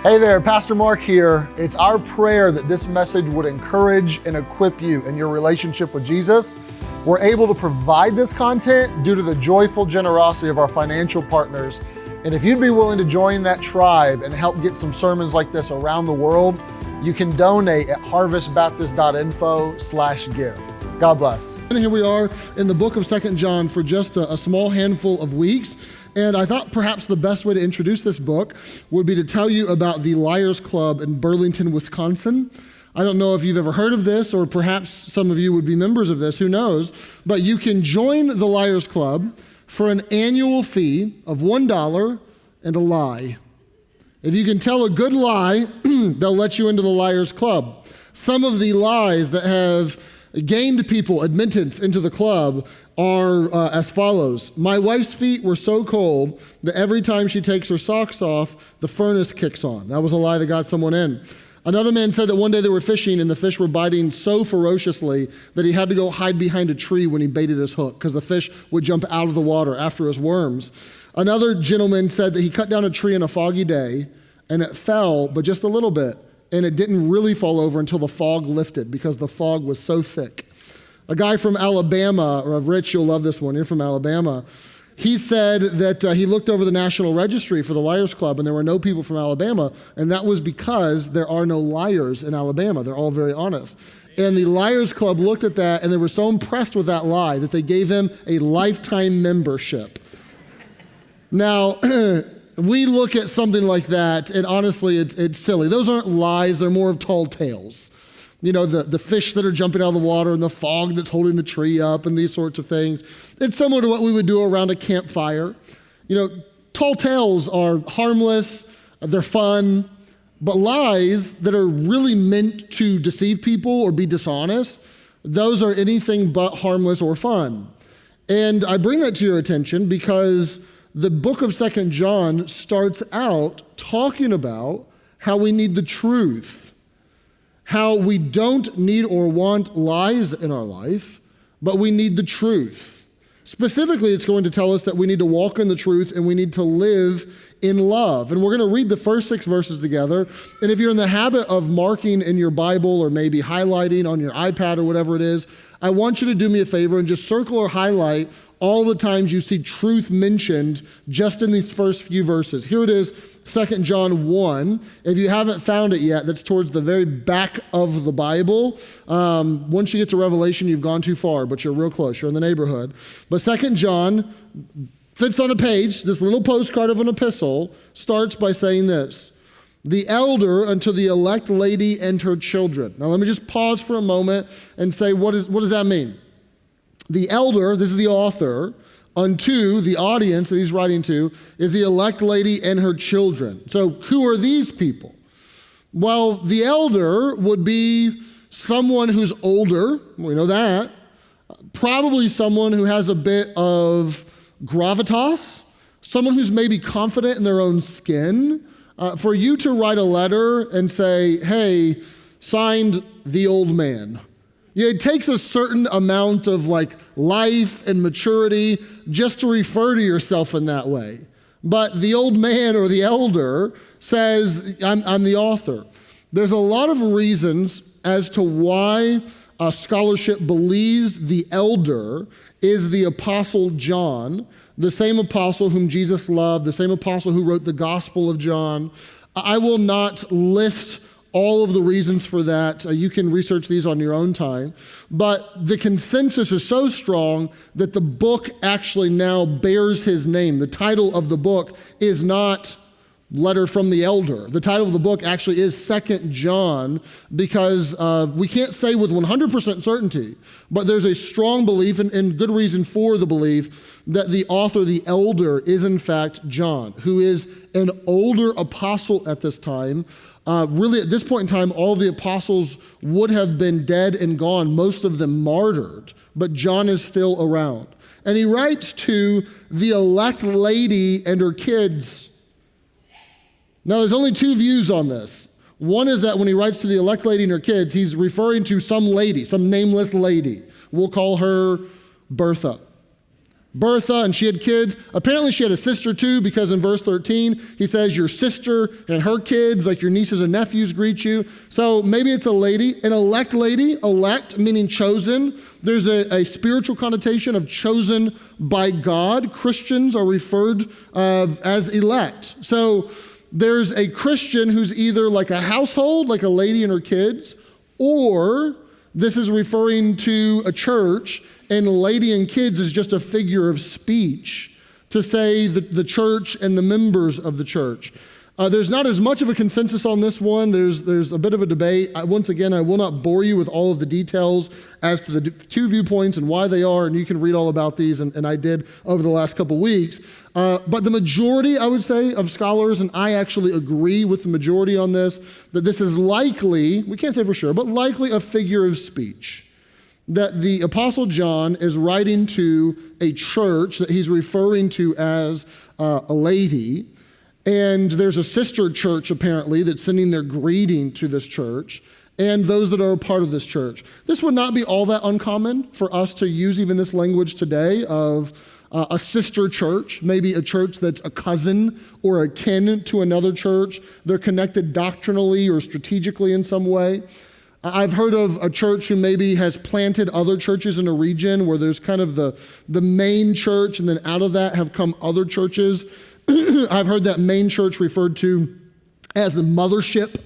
Hey there, Pastor Marc here. It's our prayer that this message would encourage and equip you in your relationship with Jesus. We're able to provide this content due to the joyful generosity of our financial partners. And if you'd be willing to join that tribe and help get some sermons like this around the world, you can donate at harvestbaptist.info/give. God bless. And here we are in the book of 2 John for just a small handful of weeks. And I thought perhaps the best way to introduce this book would be to tell you about the Liars Club in Burlington, Wisconsin. I don't know if you've ever heard of this, or perhaps some of you would be members of this, who knows? But you can join the Liars Club for an annual fee of $1 and a lie. If you can tell a good lie, they'll let you into the Liars Club. Some of the lies that have gained people admittance into the club are as follows. My wife's feet were so cold that every time she takes her socks off, the furnace kicks on. That was a lie that got someone in. Another man said that one day they were fishing and the fish were biting so ferociously that he had to go hide behind a tree when he baited his hook because the fish would jump out of the water after his worms. Another gentleman said that he cut down a tree on a foggy day and it fell, but just a little bit, and it didn't really fall over until the fog lifted because the fog was so thick. A guy from Alabama, or Rich, you'll love this one, you're from Alabama. He said that he looked over the National Registry for the Liars Club and there were no people from Alabama, and that was because there are no liars in Alabama. They're all very honest. And the Liars Club looked at that and they were so impressed with that lie that they gave him a lifetime membership. Now, we look at something like that and honestly, it's silly. Those aren't lies, they're more of tall tales. You know, the fish that are jumping out of the water and the fog that's holding the tree up and these sorts of things. It's similar to what we would do around a campfire. You know, tall tales are harmless, they're fun, but lies that are really meant to deceive people or be dishonest, those are anything but harmless or fun. And I bring that to your attention because the book of 2 John starts out talking about how we need the truth. How we don't need or want lies in our life, but we need the truth. Specifically, it's going to tell us that we need to walk in the truth and we need to live in love. And we're going to read the first 6 verses together. And if you're in the habit of marking in your Bible or maybe highlighting on your iPad or whatever it is, I want you to do me a favor and just circle or highlight all the times you see truth mentioned just in these first few verses. Here it is, 2 John 1. If you haven't found it yet, that's towards the very back of the Bible. Once you get to Revelation, you've gone too far, but you're real close. You're in the neighborhood. But 2 John fits on a page. This little postcard of an epistle starts by saying this: the elder unto the elect lady and her children. Now let me just pause for a moment and say, what does that mean? The elder, this is the author, unto the audience that he's writing to, is the elect lady and her children. So who are these people? Well, the elder would be someone who's older, we know that, probably someone who has a bit of gravitas, someone who's maybe confident in their own skin. For you to write a letter and say, hey, signed the old man. Yeah, it takes a certain amount of life and maturity just to refer to yourself in that way. But the old man or the elder says, I'm the author. There's a lot of reasons as to why scholarship believes the elder is the Apostle John, the same apostle whom Jesus loved, the same apostle who wrote the Gospel of John. I will not list all of the reasons for that. You can research these on your own time. But the consensus is so strong that the book actually now bears his name. The title of the book is not Letter from the Elder. The title of the book actually is 2 John because we can't say with 100% certainty, but there's a strong belief and good reason for the belief that the author, the elder, is in fact John, who is an older apostle at this time. Really, at this point in time, all the apostles would have been dead and gone, most of them martyred, but John is still around. And he writes to the elect lady and her kids. Now, there's only 2 views on this. One is that when he writes to the elect lady and her kids, he's referring to some lady, some nameless lady. We'll call her Bertha. Bertha, and she had kids. Apparently she had a sister too, because in verse 13, he says, your sister and her kids, like your nieces and nephews, greet you. So maybe it's a lady, an elect lady, elect meaning chosen. There's a spiritual connotation of chosen by God. Christians are referred as elect. So there's a Christian who's either like a household, like a lady and her kids, or this is referring to a church, and lady and kids is just a figure of speech to say the church and the members of the church. There's not as much of a consensus on this one. There's a bit of a debate. Once again, I will not bore you with all of the details as to the two viewpoints and why they are, and you can read all about these, and I did over the last couple weeks. But the majority, I would say, of scholars, and I actually agree with the majority on this, that this is likely, we can't say for sure, but likely a figure of speech. That the Apostle John is writing to a church that he's referring to as a lady, and there's a sister church apparently that's sending their greeting to this church and those that are a part of this church. This would not be all that uncommon for us to use even this language today of a sister church, maybe a church that's a cousin or a kin to another church. They're connected doctrinally or strategically in some way. I've heard of a church who maybe has planted other churches in a region where there's kind of the main church, and then out of that have come other churches. I've heard that main church referred to as the mothership,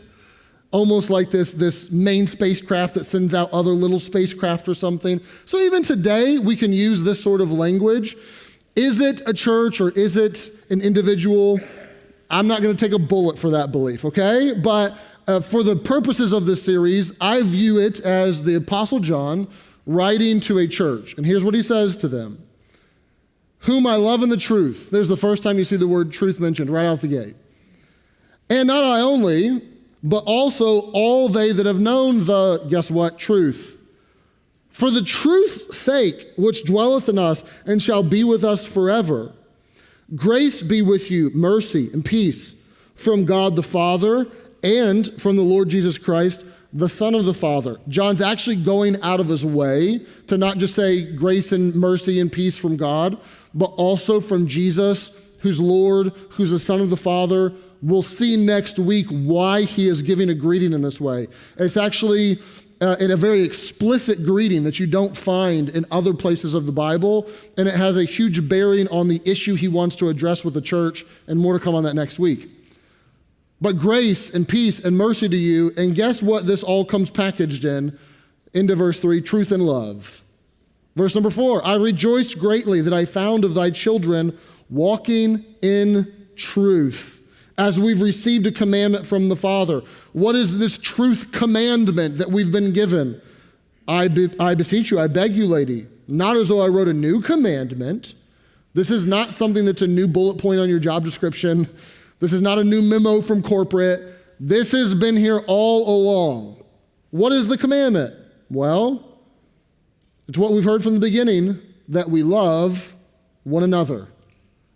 almost like this main spacecraft that sends out other little spacecraft or something. So even today, we can use this sort of language. Is it a church or is it an individual? I'm not going to take a bullet for that belief, okay? But for the purposes of this series, I view it as the Apostle John writing to a church. And here's what he says to them. Whom I love in the truth. There's the first time you see the word truth mentioned right out the gate. And not I only, but also all they that have known the, guess what, truth. For the truth's sake, which dwelleth in us and shall be with us forever. Grace be with you, mercy and peace from God the Father and from the Lord Jesus Christ, the Son of the Father. John's actually going out of his way to not just say grace and mercy and peace from God, but also from Jesus, who's Lord, who's the Son of the Father. We'll see next week why he is giving a greeting in this way. It's actually in a very explicit greeting that you don't find in other places of the Bible, and it has a huge bearing on the issue he wants to address with the church, and more to come on that next week. But grace and peace and mercy to you, and guess what this all comes packaged in? Into verse 3, truth and love. Verse number 4, I rejoiced greatly that I found of thy children walking in truth, as we've received a commandment from the Father. What is this truth commandment that we've been given? I beseech you, I beg you, lady, not as though I wrote a new commandment. This is not something that's a new bullet point on your job description. This is not a new memo from corporate. This has been here all along. What is the commandment? Well, it's what we've heard from the beginning, that we love one another.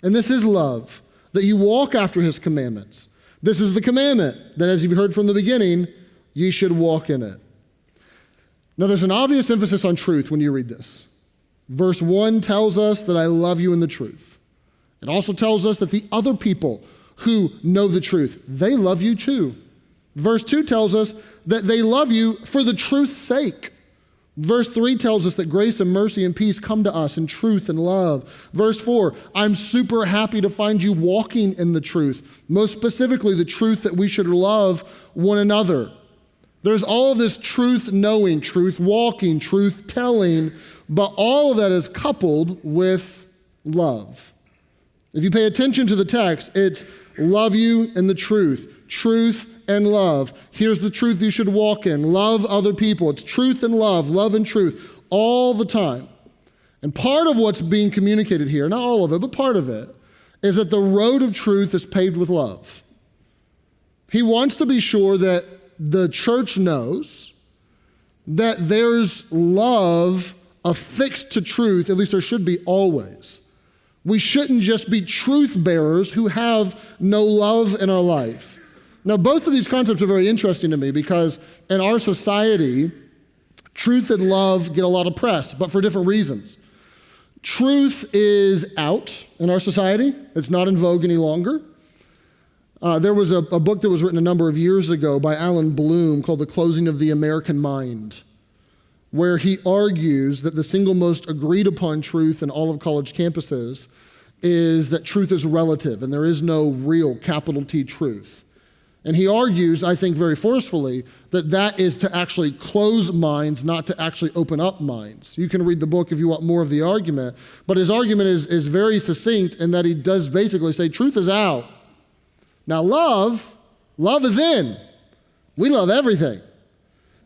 And this is love, that you walk after his commandments. This is the commandment, that as you've heard from the beginning, ye should walk in it. Now, there's an obvious emphasis on truth when you read this. Verse 1 tells us that I love you in the truth. It also tells us that the other people who know the truth, they love you too. Verse 2 tells us that they love you for the truth's sake. Verse 3 tells us that grace and mercy and peace come to us in truth and love. Verse 4, I'm super happy to find you walking in the truth, most specifically the truth that we should love one another. There's all of this truth knowing, truth walking, truth telling, but all of that is coupled with love. If you pay attention to the text, it's love you in the truth, truth and love. Here's the truth you should walk in. Love other people. It's truth and love and truth all the time. And part of what's being communicated here, not all of it, but part of it, is that the road of truth is paved with love. He wants to be sure that the church knows that there's love affixed to truth, at least there should be always. We shouldn't just be truth bearers who have no love in our life. Now, both of these concepts are very interesting to me because in our society, truth and love get a lot of press, but for different reasons. Truth is out in our society. It's not in vogue any longer. There was a book that was written a number of years ago by Alan Bloom called The Closing of the American Mind, where he argues that the single most agreed upon truth in all of college campuses is that truth is relative and there is no real capital T truth. And he argues, I think very forcefully, that that is to actually close minds, not to actually open up minds. You can read the book if you want more of the argument, but his argument is very succinct in that he does basically say truth is out. Now love is in. We love everything.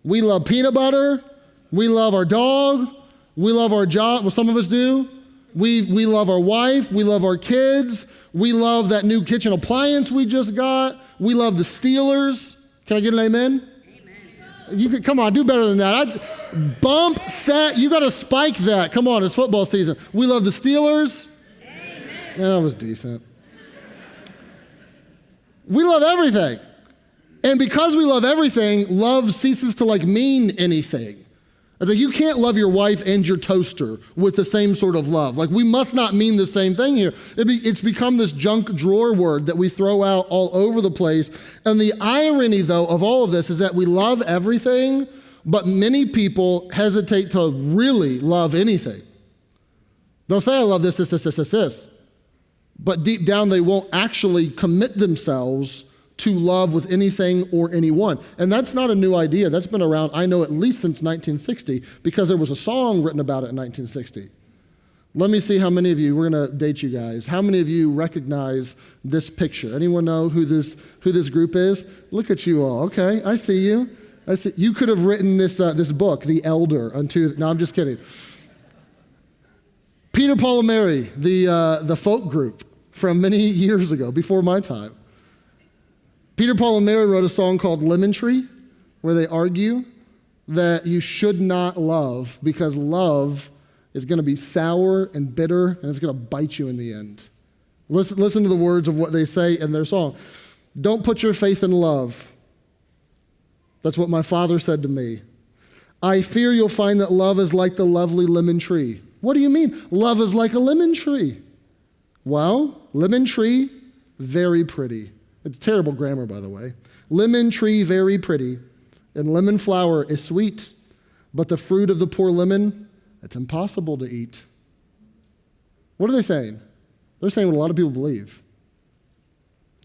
We love peanut butter. We love our dog. We love our job. Well, some of us do. We love our wife. We love our kids. We love that new kitchen appliance we just got. We love the Steelers. Can I get an amen? Amen. You could, come on, do better than that. Bump, set, you got to spike that. Come on, it's football season. We love the Steelers. Amen. Yeah, that was decent. We love everything. And because we love everything, love ceases to mean anything. It's like you can't love your wife and your toaster with the same sort of love. We must not mean the same thing here. It's become this junk drawer word that we throw out all over the place. And the irony, though, of all of this is that we love everything, but many people hesitate to really love anything. They'll say, I love this. But deep down, they won't actually commit themselves to love with anything or anyone. And that's not a new idea. That's been around, I know, at least since 1960, because there was a song written about it in 1960. Let me see how many of you, we're gonna date you guys, how many of you recognize this picture? Anyone know who this group is? Look at you all. Okay, I see you. You could have written this book, The Elder, no, I'm just kidding. Peter, Paul, and Mary, the folk group from many years ago, before my time. Peter, Paul, and Mary wrote a song called Lemon Tree, where they argue that you should not love because love is going to be sour and bitter and it's going to bite you in the end. Listen to the words of what they say in their song. Don't put your faith in love. That's what my father said to me. I fear you'll find that love is like the lovely lemon tree. What do you mean? Love is like a lemon tree. Well, lemon tree, very pretty. It's terrible grammar, by the way. Lemon tree, very pretty, and lemon flower is sweet, but the fruit of the poor lemon, it's impossible to eat. What are they saying? They're saying what a lot of people believe.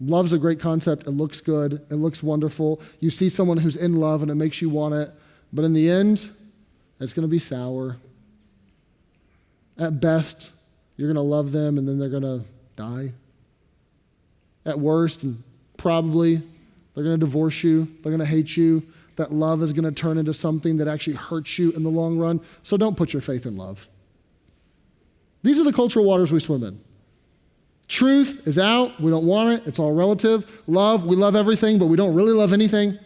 Love's a great concept. It looks good. It looks wonderful. You see someone who's in love and it makes you want it, but in the end, it's going to be sour. At best, you're going to love them and then they're going to die. At worst, and probably, they're going to divorce you. They're going to hate you. That love is going to turn into something that actually hurts you in the long run. So don't put your faith in love. These are the cultural waters we swim in. Truth is out. We don't want it. It's all relative. Love, we love everything, but we don't really love anything.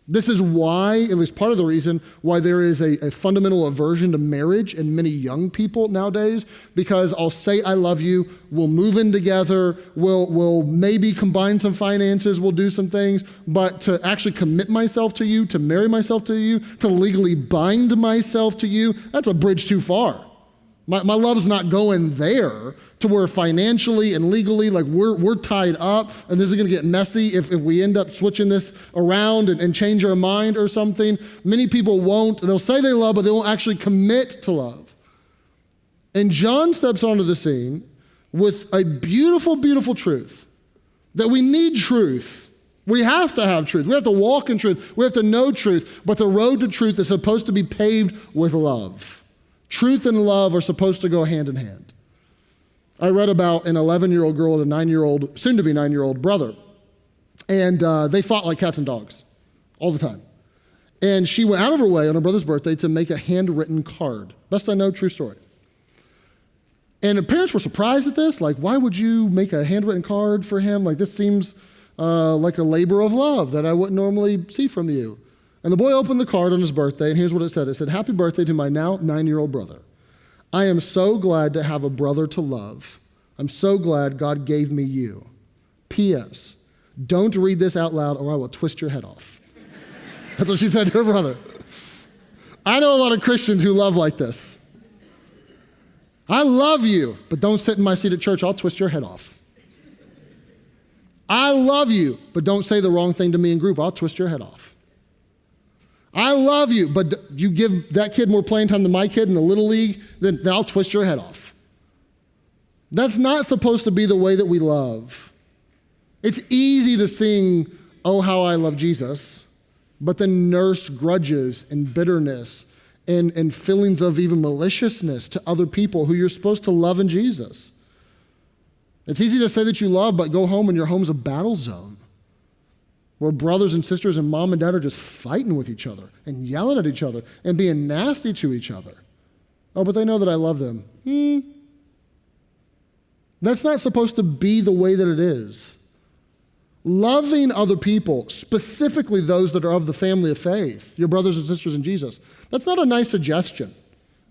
This is why, at least part of the reason, why there is a fundamental aversion to marriage in many young people nowadays, because I'll say I love you, we'll move in together, we'll maybe combine some finances, we'll do some things, but to actually commit myself to you, to marry myself to you, to legally bind myself to you, that's a bridge too far. My love's not going there to where financially and legally, we're tied up, and this is going to get messy if we end up switching this around and change our mind or something. Many people won't. They'll say they love, but they won't actually commit to love. And John steps onto the scene with a beautiful, beautiful truth, that we need truth. We have to have truth. We have to walk in truth. We have to know truth, but the road to truth is supposed to be paved with love. Truth and love are supposed to go hand in hand. I read about an 11-year-old girl and a 9-year-old, soon-to-be 9-year-old brother, and they fought like cats and dogs all the time. And she went out of her way on her brother's birthday to make a handwritten card. Best I know, true story. And the parents were surprised at this. Why would you make a handwritten card for him? This seems like a labor of love that I wouldn't normally see from you. And the boy opened the card on his birthday, and here's what it said. It said, happy birthday to my now 9-year-old brother. I am so glad to have a brother to love. I'm so glad God gave me you. P.S. Don't read this out loud or I will twist your head off. That's what she said to her brother. I know a lot of Christians who love like this. I love you, but don't sit in my seat at church. I'll twist your head off. I love you, but don't say the wrong thing to me in group. I'll twist your head off. I love you, but you give that kid more playing time than my kid in the little league, then I'll twist your head off. That's not supposed to be the way that we love. It's easy to sing, "Oh, how I love Jesus," but then nurse grudges and bitterness and feelings of even maliciousness to other people who you're supposed to love in Jesus. It's easy to say that you love, but go home and your home's a battle zone where brothers and sisters and mom and dad are just fighting with each other and yelling at each other and being nasty to each other. Oh, but they know that I love them. That's not supposed to be the way that it is. Loving other people, specifically those that are of the family of faith, your brothers and sisters in Jesus, that's not a nice suggestion.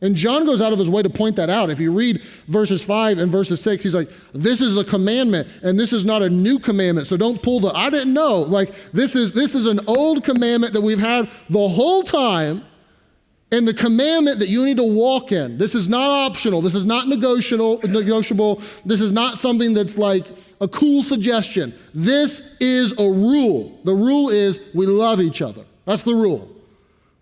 And John goes out of his way to point that out. If you read verses 5 and verses 6, he's like, this is a commandment, and this is not a new commandment, so don't pull the, I didn't know. Like, this is an old commandment that we've had the whole time, and the commandment that you need to walk in. This is not optional. This is not negotiable. This is not something that's like a cool suggestion. This is a rule. The rule is we love each other. That's the rule.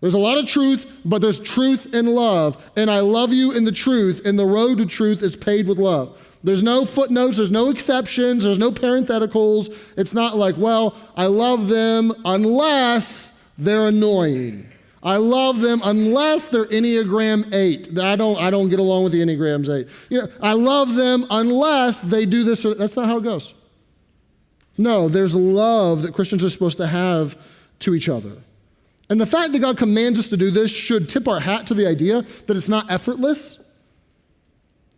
There's a lot of truth, but there's truth in love. And I love you in the truth, and the road to truth is paved with love. There's no footnotes, there's no exceptions, there's no parentheticals. It's not like, well, I love them unless they're annoying. I love them unless they're Enneagram 8. I don't get along with the Enneagrams 8. You know, I love them unless they do this or that's not how it goes. No, there's love that Christians are supposed to have to each other. And the fact that God commands us to do this should tip our hat to the idea that it's not effortless.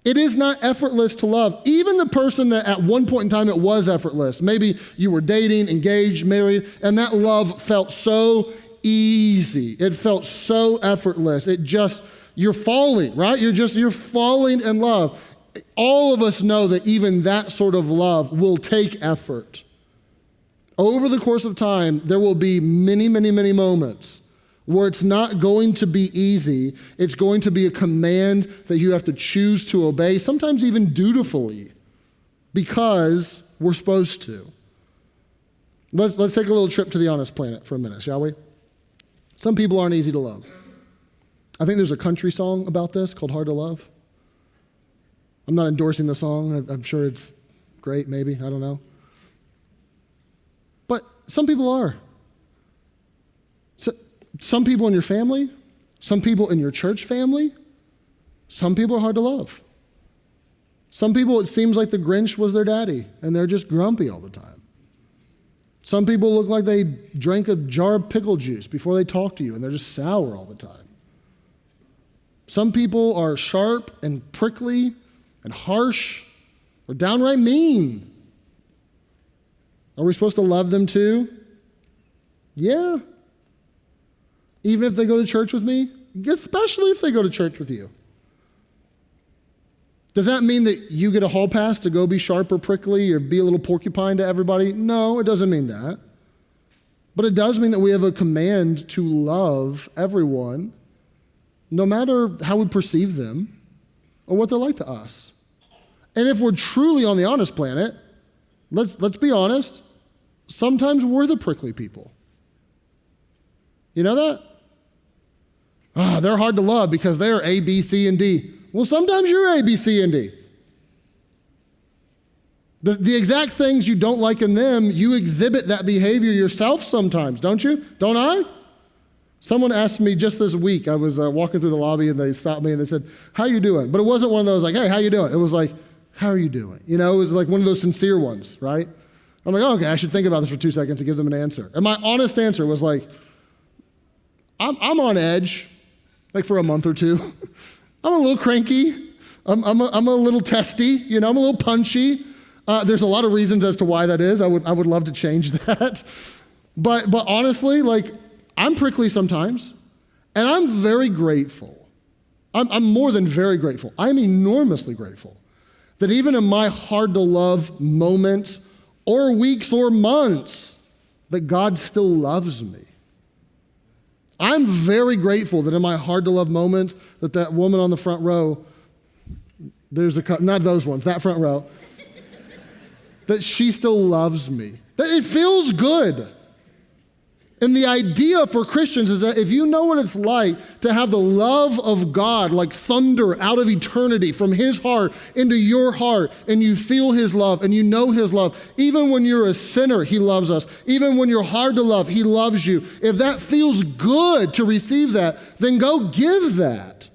It is not effortless to love. Even the person that at one point in time it was effortless. Maybe you were dating, engaged, married, and that love felt so easy. It felt so effortless. You're falling, right? You're falling in love. All of us know that even that sort of love will take effort. Over the course of time, there will be many, many, many moments where it's not going to be easy. It's going to be a command that you have to choose to obey, sometimes even dutifully, because we're supposed to. Let's take a little trip to the honest planet for a minute, shall we? Some people aren't easy to love. I think there's a country song about this called Hard to Love. I'm not endorsing the song. I'm sure it's great, maybe. I don't know. But some people are. So, some people in your family, some people in your church family, some people are hard to love. Some people, it seems like the Grinch was their daddy, and they're just grumpy all the time. Some people look like they drank a jar of pickle juice before they talk to you, and they're just sour all the time. Some people are sharp and prickly and harsh or downright mean. Are we supposed to love them too? Yeah. Even if they go to church with me? Especially if they go to church with you. Does that mean that you get a hall pass to go be sharp or prickly or be a little porcupine to everybody? No, it doesn't mean that. But it does mean that we have a command to love everyone, no matter how we perceive them or what they're like to us. And if we're truly on the honest planet, let's be honest, sometimes we're the prickly people. You know that? They're hard to love because they're A, B, C, and D. Well, sometimes you're A, B, C, and D. The exact things you don't like in them, you exhibit that behavior yourself sometimes, don't you? Don't I? Someone asked me just this week, I was walking through the lobby and they stopped me and they said, "How you doing?" But it wasn't one of those like, "Hey, how you doing?" It was like, "How are you doing?" You know, it was like one of those sincere ones, right? I'm like, okay, I should think about this for 2 seconds and give them an answer. And my honest answer was like, I'm on edge, like for a month or two. I'm a little cranky. I'm a little testy. You know, I'm a little punchy. There's a lot of reasons as to why that is. I would love to change that. But honestly, like, I'm prickly sometimes, and I'm very grateful. I'm more than very grateful. I'm enormously grateful that even in my hard to love moments or weeks or months, that God still loves me. I'm very grateful that in my hard to love moments that woman on the front row Not those ones, that front row. That she still loves me. That it feels good. And the idea for Christians is that if you know what it's like to have the love of God like thunder out of eternity from his heart into your heart, and you feel his love and you know his love, even when you're a sinner, he loves us. Even when you're hard to love, he loves you. If that feels good to receive that, then go give that.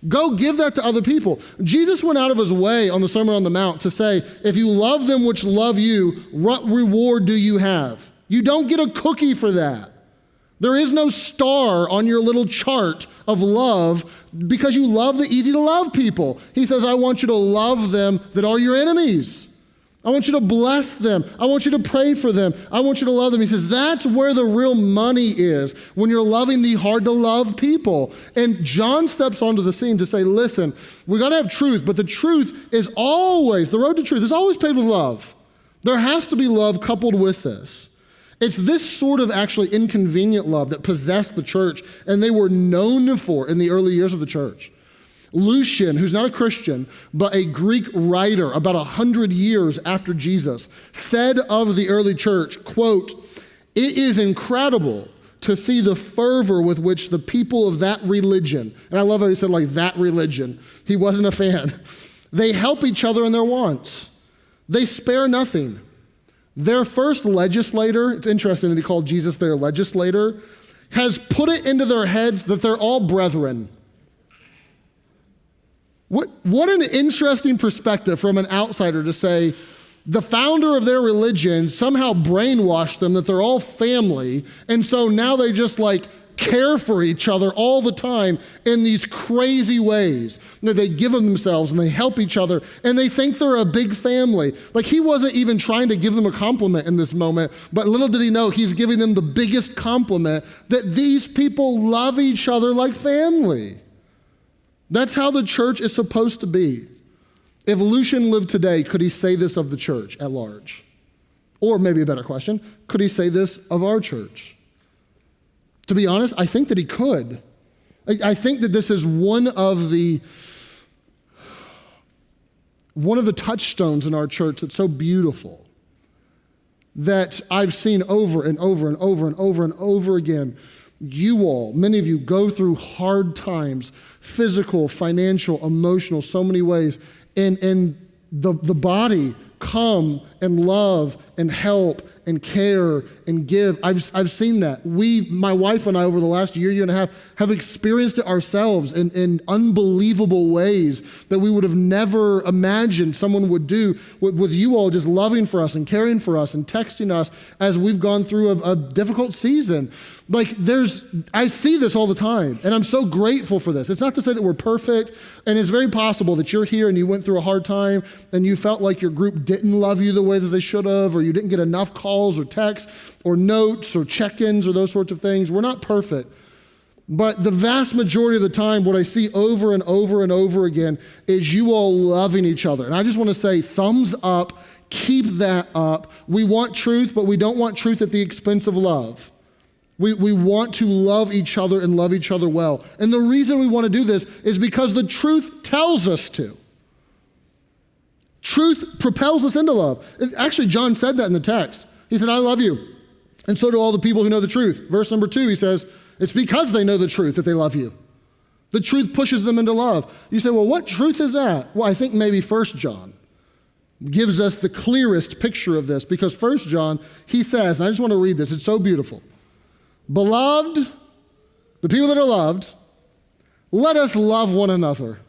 Go give that to other people. Jesus went out of his way on the Sermon on the Mount to say, if you love them which love you, what reward do you have? You don't get a cookie for that. There is no star on your little chart of love because you love the easy to love people. He says, I want you to love them that are your enemies. I want you to bless them. I want you to pray for them. I want you to love them. He says, that's where the real money is, when you're loving the hard to love people. And John steps onto the scene to say, listen, we got to have truth, but the truth is always, the road to truth is always paved with love. There has to be love coupled with this. It's this sort of actually inconvenient love that possessed the church, and they were known for in the early years of the church. Lucian, who's not a Christian, but a Greek writer about 100 years after Jesus, said of the early church, quote, "It is incredible to see the fervor with which the people of that religion," and I love how he said like that religion, he wasn't a fan, "they help each other in their wants. They spare nothing. Their first legislator," it's interesting that he called Jesus their legislator, "has put it into their heads that they're all brethren." What an interesting perspective from an outsider to say the founder of their religion somehow brainwashed them that they're all family, and so now they just like care for each other all the time in these crazy ways. They give of themselves and they help each other and they think they're a big family. Like he wasn't even trying to give them a compliment in this moment, but little did he know he's giving them the biggest compliment, that these people love each other like family. That's how the church is supposed to be. If Lucian lived today, could he say this of the church at large? Or maybe a better question, could he say this of our church? To be honest, I think that he could. I think that this is one of the touchstones in our church that's so beautiful, that I've seen over and over and over and over and over again. You all, many of you, go through hard times, physical, financial, emotional, so many ways, and the body come and love and help and care and give. I've seen that. My wife and I, over the last year and a half, have experienced it ourselves in unbelievable ways that we would have never imagined someone would do, with you all just loving for us and caring for us and texting us as we've gone through a difficult season. Like I see this all the time, and I'm so grateful for this. It's not to say that we're perfect, and it's very possible that you're here and you went through a hard time and you felt like your group didn't love you the way that they should have, or you didn't get enough calls or texts or notes or check-ins or those sorts of things. We're not perfect. But the vast majority of the time, what I see over and over and over again is you all loving each other. And I just want to say, thumbs up, keep that up. We want truth, but we don't want truth at the expense of love. We want to love each other and love each other well. And the reason we want to do this is because the truth tells us to. Truth propels us into love. Actually, John said that in the text. He said, I love you, and so do all the people who know the truth. Verse number 2, he says, it's because they know the truth that they love you. The truth pushes them into love. You say, well, what truth is that? Well, I think maybe 1 John gives us the clearest picture of this, because 1 John, he says, and I just want to read this, it's so beautiful. Beloved, the people that are loved, let us love one another,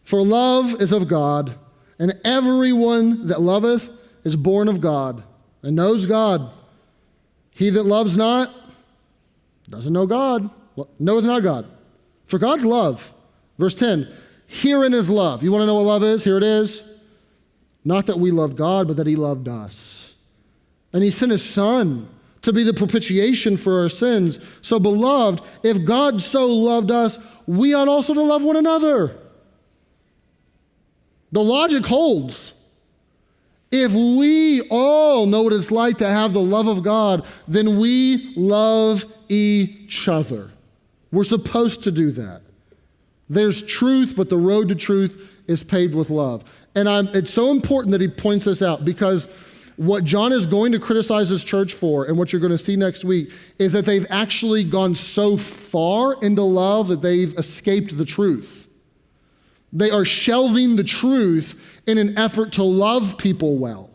for love is of God, and everyone that loveth is born of God and knows God. He that loves not doesn't know God, knoweth not God. For God's love, verse 10, herein is love. You want to know what love is? Here it is. Not that we loved God, but that he loved us. And he sent his son to be the propitiation for our sins. So beloved, if God so loved us, we ought also to love one another. The logic holds. If we all know what it's like to have the love of God, then we love each other. We're supposed to do that. There's truth, but the road to truth is paved with love. And it's so important that he points this out, because what John is going to criticize his church for, and what you're going to see next week, is that they've actually gone so far into love that they've escaped the truth. They are shelving the truth in an effort to love people well.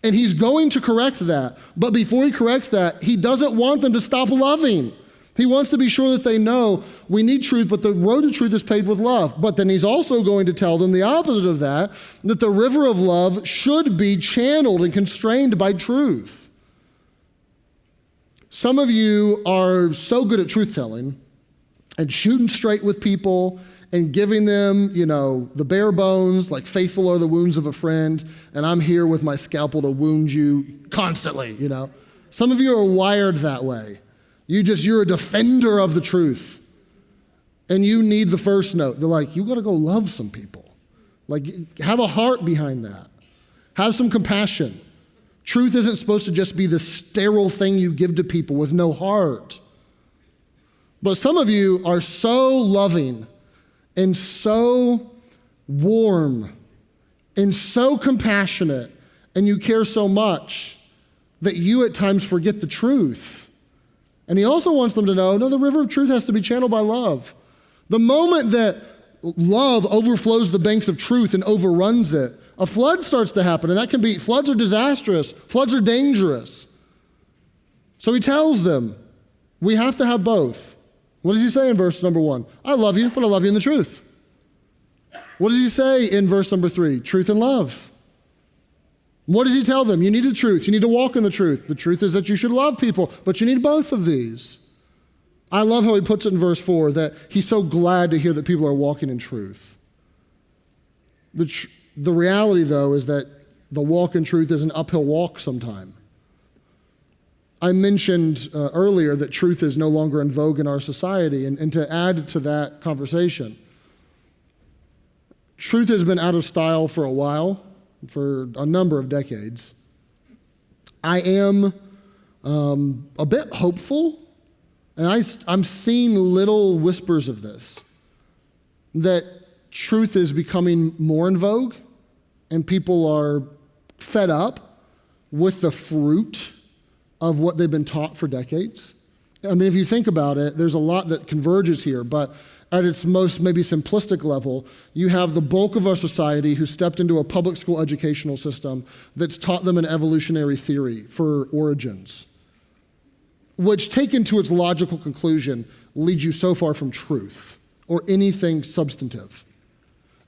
And he's going to correct that. But before he corrects that, he doesn't want them to stop loving. He wants to be sure that they know we need truth, but the road to truth is paved with love. But then he's also going to tell them the opposite of that the river of love should be channeled and constrained by truth. Some of you are so good at truth-telling and shooting straight with people and giving them, the bare bones, like faithful are the wounds of a friend, and I'm here with my scalpel to wound you constantly, Some of you are wired that way. You're a defender of the truth. And you need the first note. They're like, you gotta go love some people. Like, have a heart behind that. Have some compassion. Truth isn't supposed to just be the sterile thing you give to people with no heart. But some of you are so loving and so warm and so compassionate, and you care so much that you at times forget the truth. And he also wants them to know, no, the river of truth has to be channeled by love. The moment that love overflows the banks of truth and overruns it, a flood starts to happen. And floods are disastrous. Floods are dangerous. So he tells them, we have to have both. What does he say in verse number 1? I love you, but I love you in the truth. What does he say in verse number 3? Truth and love. What does he tell them? You need the truth. You need to walk in the truth. The truth is that you should love people, but you need both of these. I love how he puts it in verse 4, that he's so glad to hear that people are walking in truth. The reality, though, is that the walk in truth is an uphill walk sometime. I mentioned earlier that truth is no longer in vogue in our society, and to add to that conversation, truth has been out of style for a while. For a number of decades. I am a bit hopeful, and I'm seeing little whispers of this, that truth is becoming more in vogue, and people are fed up with the fruit of what they've been taught for decades. I mean, if you think about it, there's a lot that converges here, but at its most maybe simplistic level, you have the bulk of our society who stepped into a public school educational system that's taught them an evolutionary theory for origins, which, taken to its logical conclusion, leads you so far from truth or anything substantive.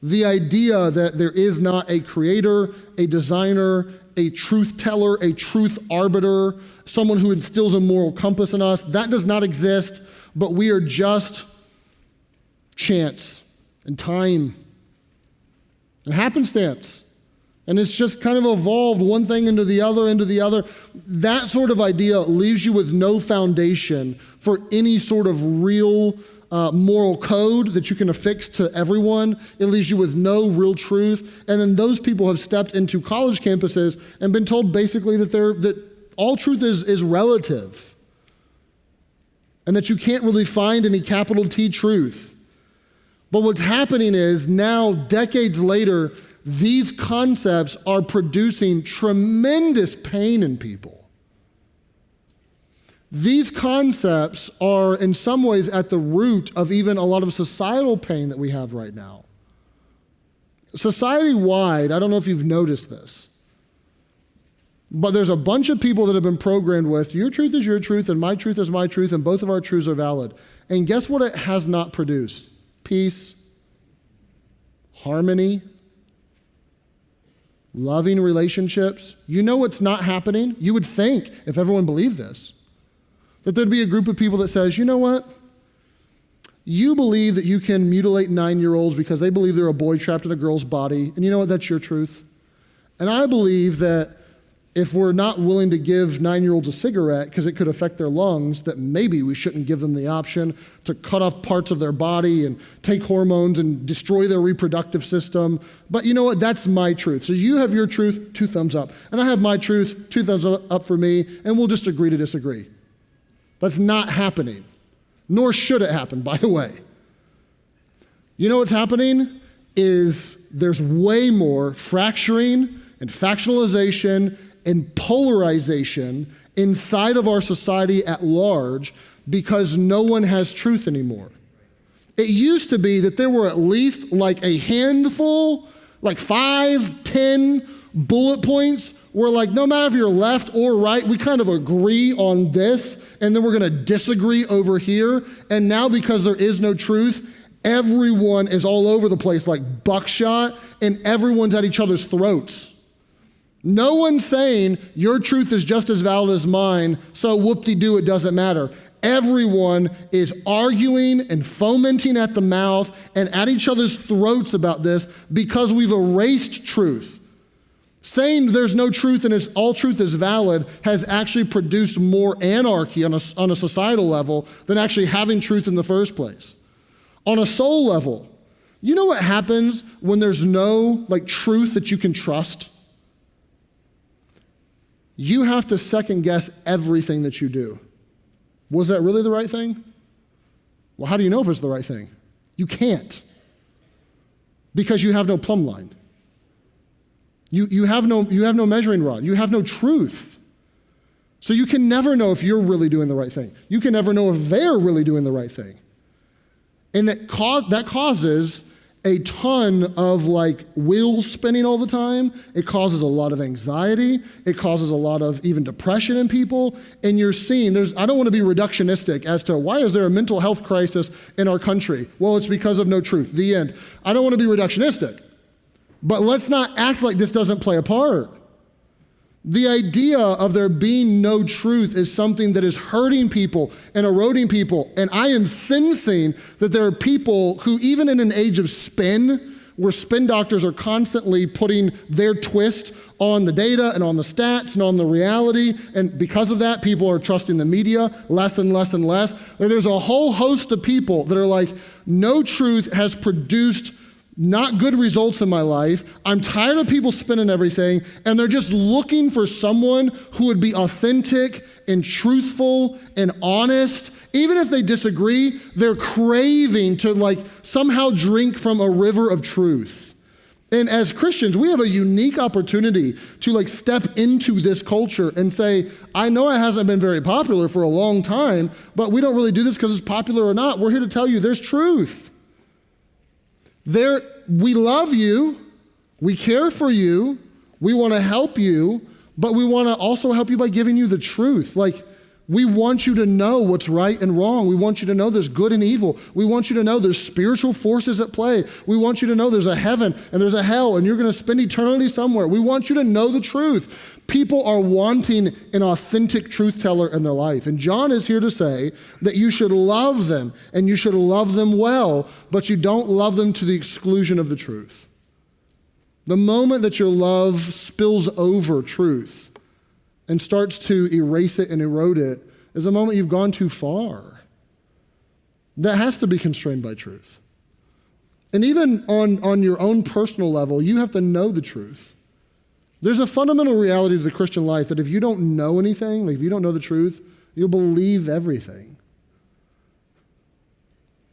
The idea that there is not a creator, a designer, a truth teller, a truth arbiter, someone who instills a moral compass in us, that does not exist, but we are just chance and time and happenstance. And it's just kind of evolved one thing into the other. That sort of idea leaves you with no foundation for any sort of real moral code that you can affix to everyone. It leaves you with no real truth. And then those people have stepped into college campuses and been told basically that all truth is relative, and that you can't really find any capital T truth. But what's happening is now, decades later, these concepts are producing tremendous pain in people. These concepts are in some ways at the root of even a lot of societal pain that we have right now. Society-wide, I don't know if you've noticed this, but there's a bunch of people that have been programmed with, your truth is your truth and my truth is my truth and both of our truths are valid. And guess what it has not produced? Peace, harmony, loving relationships. You know what's not happening? You would think, if everyone believed this, that there'd be a group of people that says, you know what? You believe that you can mutilate 9-year-olds because they believe they're a boy trapped in a girl's body, and you know what? That's your truth. And I believe that if we're not willing to give 9-year-olds a cigarette because it could affect their lungs, that maybe we shouldn't give them the option to cut off parts of their body and take hormones and destroy their reproductive system. But you know what? That's my truth. So you have your truth, 2 thumbs up. And I have my truth, 2 thumbs up for me, and we'll just agree to disagree. That's not happening, nor should it happen, by the way. You know what's happening is there's way more fracturing and factionalization and polarization inside of our society at large because no one has truth anymore. It used to be that there were at least like a handful, like 5, 10 bullet points where like no matter if you're left or right, we kind of agree on this and then we're gonna disagree over here. And now because there is no truth, everyone is all over the place like buckshot and everyone's at each other's throats. No one's saying your truth is just as valid as mine, so whoop-de-doo, it doesn't matter. Everyone is arguing and fomenting at the mouth and at each other's throats about this because we've erased truth. Saying there's no truth and all truth is valid has actually produced more anarchy on a societal level than actually having truth in the first place. On a soul level, you know what happens when there's no like truth that you can trust? You have to second guess everything that you do. Was that really the right thing? Well, how do you know if it's the right thing? You can't. Because you have no plumb line. You have no measuring rod. You have no truth. So you can never know if you're really doing the right thing. You can never know if they're really doing the right thing. And that causes a ton of like wheels spinning all the time. It causes a lot of anxiety. It causes a lot of even depression in people. And you're seeing, I don't want to be reductionistic as to why is there a mental health crisis in our country? Well, it's because of no truth, the end. I don't want to be reductionistic, but let's not act like this doesn't play a part. The idea of there being no truth is something that is hurting people and eroding people. And I am sensing that there are people who, even in an age of spin, where spin doctors are constantly putting their twist on the data and on the stats and on the reality, and because of that, people are trusting the media less and less and less. There's a whole host of people that are like, no truth has produced not good results in my life. I'm tired of people spinning everything, and they're just looking for someone who would be authentic and truthful and honest. Even if they disagree, they're craving to like somehow drink from a river of truth. And as Christians, we have a unique opportunity to like step into this culture and say, I know it hasn't been very popular for a long time, but we don't really do this because it's popular or not. We're here to tell you there's truth. We love you, we care for you, we want to help you, but we want to also help you by giving you the truth. Like, we want you to know what's right and wrong. We want you to know there's good and evil. We want you to know there's spiritual forces at play. We want you to know there's a heaven and there's a hell and you're going to spend eternity somewhere. We want you to know the truth. People are wanting an authentic truth teller in their life. And John is here to say that you should love them and you should love them well, but you don't love them to the exclusion of the truth. The moment that your love spills over truth and starts to erase it and erode it is a moment you've gone too far. That has to be constrained by truth. And even on your own personal level, you have to know the truth. There's a fundamental reality to the Christian life that if you don't know anything, like if you don't know the truth, you'll believe everything.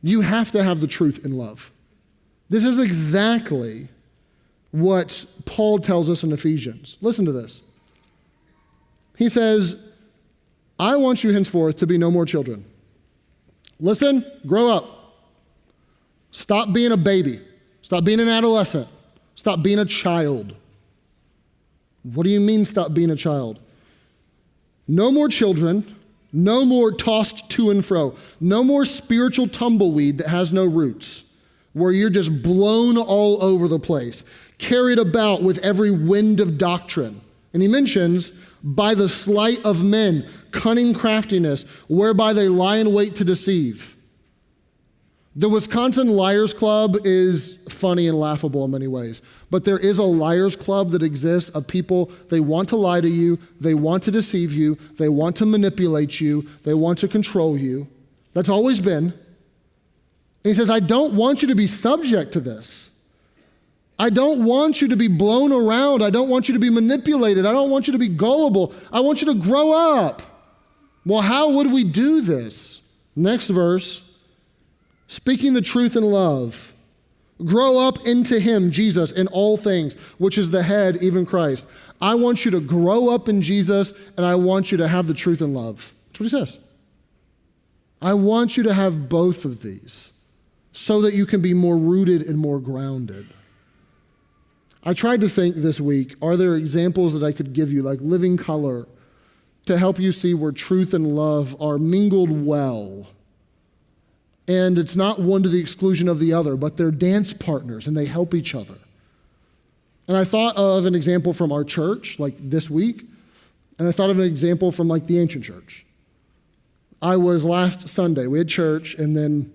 You have to have the truth in love. This is exactly what Paul tells us in Ephesians. Listen to this. He says, I want you henceforth to be no more children. Listen, grow up. Stop being a baby. Stop being an adolescent. Stop being a child. What do you mean stop being a child? No more children. No more tossed to and fro. No more spiritual tumbleweed that has no roots, where you're just blown all over the place, carried about with every wind of doctrine. And he mentions, by the sleight of men, cunning craftiness, whereby they lie in wait to deceive. The Wisconsin Liars Club is funny and laughable in many ways, but there is a liars club that exists of people, they want to lie to you, they want to deceive you, they want to manipulate you, they want to control you. That's always been. And he says, I don't want you to be subject to this. I don't want you to be blown around. I don't want you to be manipulated. I don't want you to be gullible. I want you to grow up. Well, how would we do this? Next verse, speaking the truth in love, Grow up into him, Jesus, in all things, which is the head, even Christ. I want you to grow up in Jesus, and I want you to have the truth and love. That's what he says. I want you to have both of these so that you can be more rooted and more grounded. I tried to think this week, are there examples that I could give you, like living color, to help you see where truth and love are mingled well? And it's not one to the exclusion of the other, but they're dance partners and they help each other. And I thought of an example from our church, like this week, and I thought of an example from like the ancient church. I was last Sunday, we had church, and then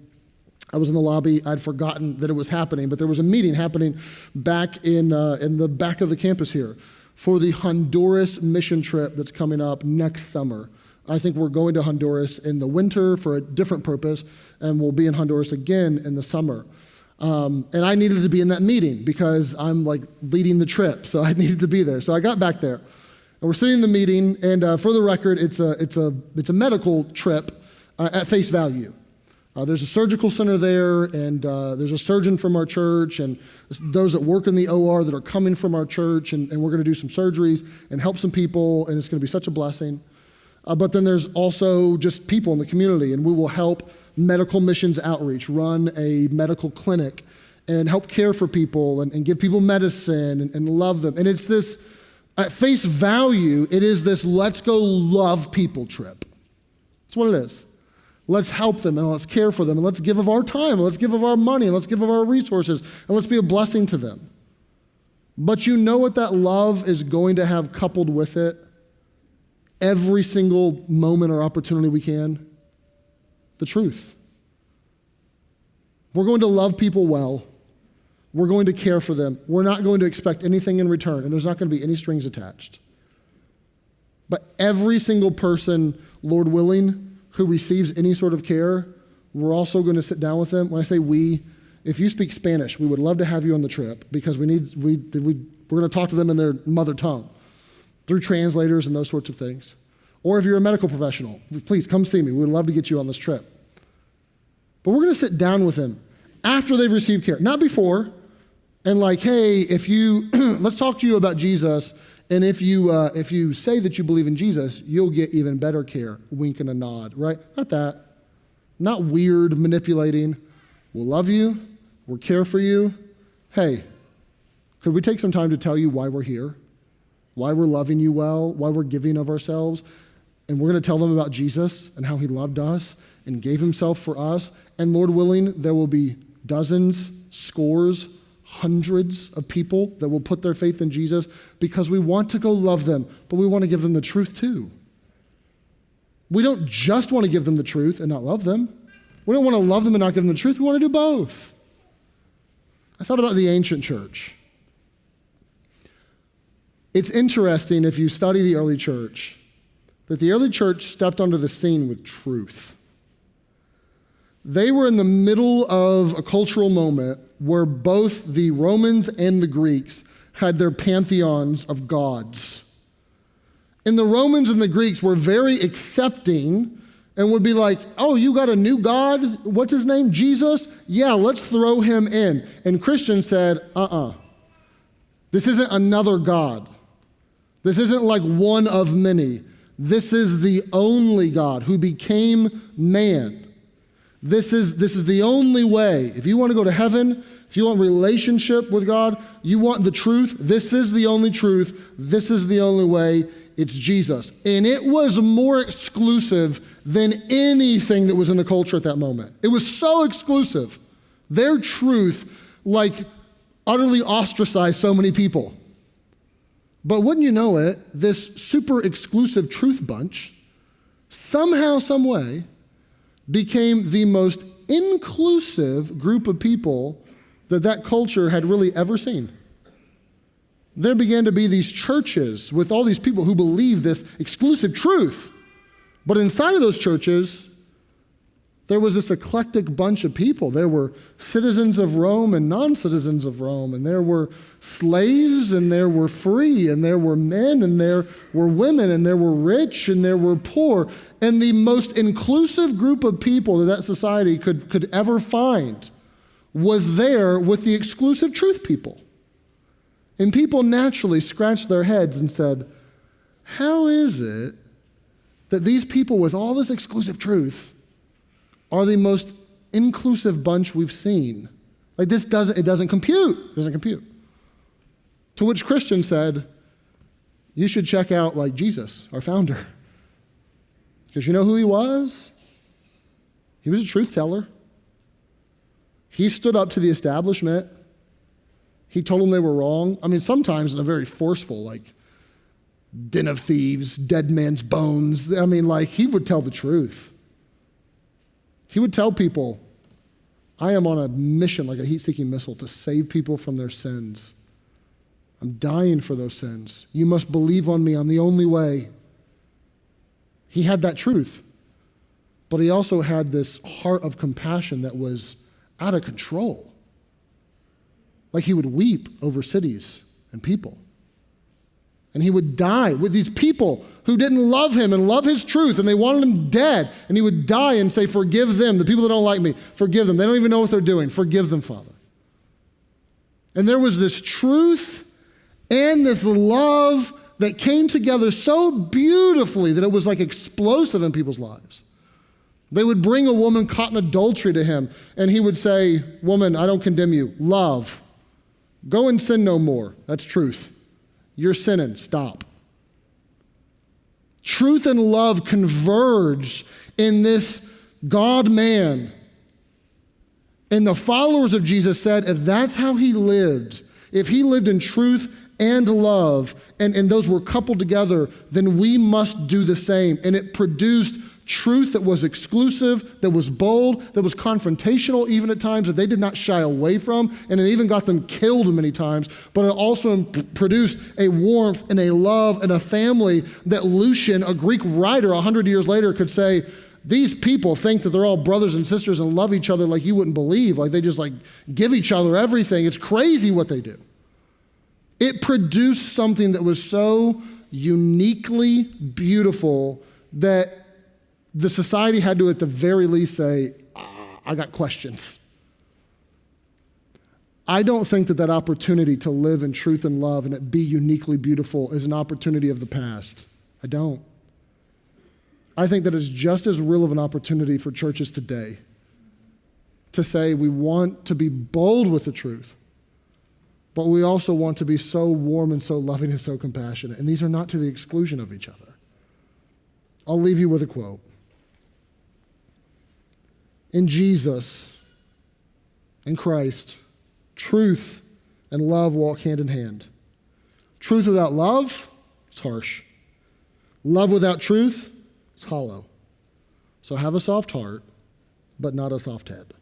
I was in the lobby. I'd forgotten that it was happening, but there was a meeting happening back in the back of the campus here for the Honduras mission trip that's coming up next summer. I think we're going to Honduras in the winter for a different purpose, and we'll be in Honduras again in the summer. And I needed to be in that meeting because I'm like leading the trip, so I needed to be there. So I got back there, and we're sitting in the meeting. And for the record, it's a medical trip at face value. There's a surgical center there, and there's a surgeon from our church, and those that work in the OR that are coming from our church, and we're going to do some surgeries and help some people, and it's going to be such a blessing. But then there's also just people in the community, and we will help medical missions outreach, run a medical clinic, and help care for people and give people medicine and love them. And it's this, at face value, it is this let's go love people trip. That's what it is. Let's help them and let's care for them and let's give of our time, and let's give of our money, and let's give of our resources, and let's be a blessing to them. But you know what that love is going to have coupled with it? Every single moment or opportunity we can? The truth. We're going to love people well. We're going to care for them. We're not going to expect anything in return, and there's not going to be any strings attached. But every single person, Lord willing, who receives any sort of care, we're also going to sit down with them. When I say we, if you speak Spanish, we would love to have you on the trip because we're going to talk to them in their mother tongue through translators and those sorts of things. Or if you're a medical professional, please come see me. We would love to get you on this trip. But we're going to sit down with them after they've received care, not before, and like, hey, if you, let's talk to you about Jesus, and if you say that you believe in Jesus, you'll get even better care, wink and a nod, right? Not that. Not weird manipulating. We'll love you. We'll care for you. Hey, could we take some time to tell you why we're here? Why we're loving you well, why we're giving of ourselves, and we're going to tell them about Jesus and how he loved us and gave himself for us. And Lord willing, there will be dozens, scores, hundreds of people that will put their faith in Jesus because we want to go love them, but we want to give them the truth too. We don't just want to give them the truth and not love them. We don't want to love them and not give them the truth. We want to do both. I thought about the ancient church. It's interesting if you study the early church that the early church stepped onto the scene with truth. They were in the middle of a cultural moment where both the Romans and the Greeks had their pantheons of gods. And the Romans and the Greeks were very accepting and would be like, oh, you got a new God? What's his name? Jesus? Yeah, let's throw him in. And Christians said, this isn't another God. This isn't like one of many. This is the only God who became man. This is the only way. If you want to go to heaven, if you want relationship with God, you want the truth, this is the only truth. This is the only way. It's Jesus. And it was more exclusive than anything that was in the culture at that moment. It was so exclusive. Their truth, like, utterly ostracized so many people. But wouldn't you know it, this super exclusive truth bunch, somehow, some way, became the most inclusive group of people that culture had really ever seen. There began to be these churches with all these people who believed this exclusive truth. But inside of those churches, there was this eclectic bunch of people. There were citizens of Rome and non-citizens of Rome, and there were slaves, and there were free, and there were men, and there were women, and there were rich, and there were poor. And the most inclusive group of people that society could ever find was there with the exclusive truth people. And people naturally scratched their heads and said, how is it that these people with all this exclusive truth are the most inclusive bunch we've seen? Like it doesn't compute. It doesn't compute. To which Christians said, you should check out like Jesus, our founder. Because you know who he was? He was a truth teller. He stood up to the establishment. He told them they were wrong. I mean, sometimes in a very forceful, like, den of thieves, dead man's bones. I mean, like, he would tell the truth. He would tell people, I am on a mission, like a heat-seeking missile, to save people from their sins. I'm dying for those sins. You must believe on me. I'm the only way. He had that truth. But he also had this heart of compassion that was out of control. Like he would weep over cities and people. And he would die with these people who didn't love him and love his truth, and they wanted him dead. And he would die and say, forgive them, the people that don't like me, forgive them. They don't even know what they're doing. Forgive them, Father. And there was this truth and this love that came together so beautifully that it was like explosive in people's lives. They would bring a woman caught in adultery to him, and he would say, woman, I don't condemn you. Love. Go and sin no more. That's truth. You're sinning. Stop. Truth and love converged in this God-man. And the followers of Jesus said, if that's how he lived, if he lived in truth and love, and those were coupled together, then we must do the same. And it produced truth that was exclusive, that was bold, that was confrontational even at times, that they did not shy away from, and it even got them killed many times. But it also produced a warmth and a love and a family that Lucian, a Greek writer 100 years later, could say, these people think that they're all brothers and sisters and love each other like you wouldn't believe. Like they just like give each other everything. It's crazy what they do. It produced something that was so uniquely beautiful that the society had to, at the very least, say, I got questions. I don't think that opportunity to live in truth and love and it be uniquely beautiful is an opportunity of the past. I don't. I think that it's just as real of an opportunity for churches today to say we want to be bold with the truth, but we also want to be so warm and so loving and so compassionate. And these are not to the exclusion of each other. I'll leave you with a quote. In Jesus, in Christ, truth and love walk hand in hand. Truth without love is harsh. Love without truth is hollow. So have a soft heart, but not a soft head.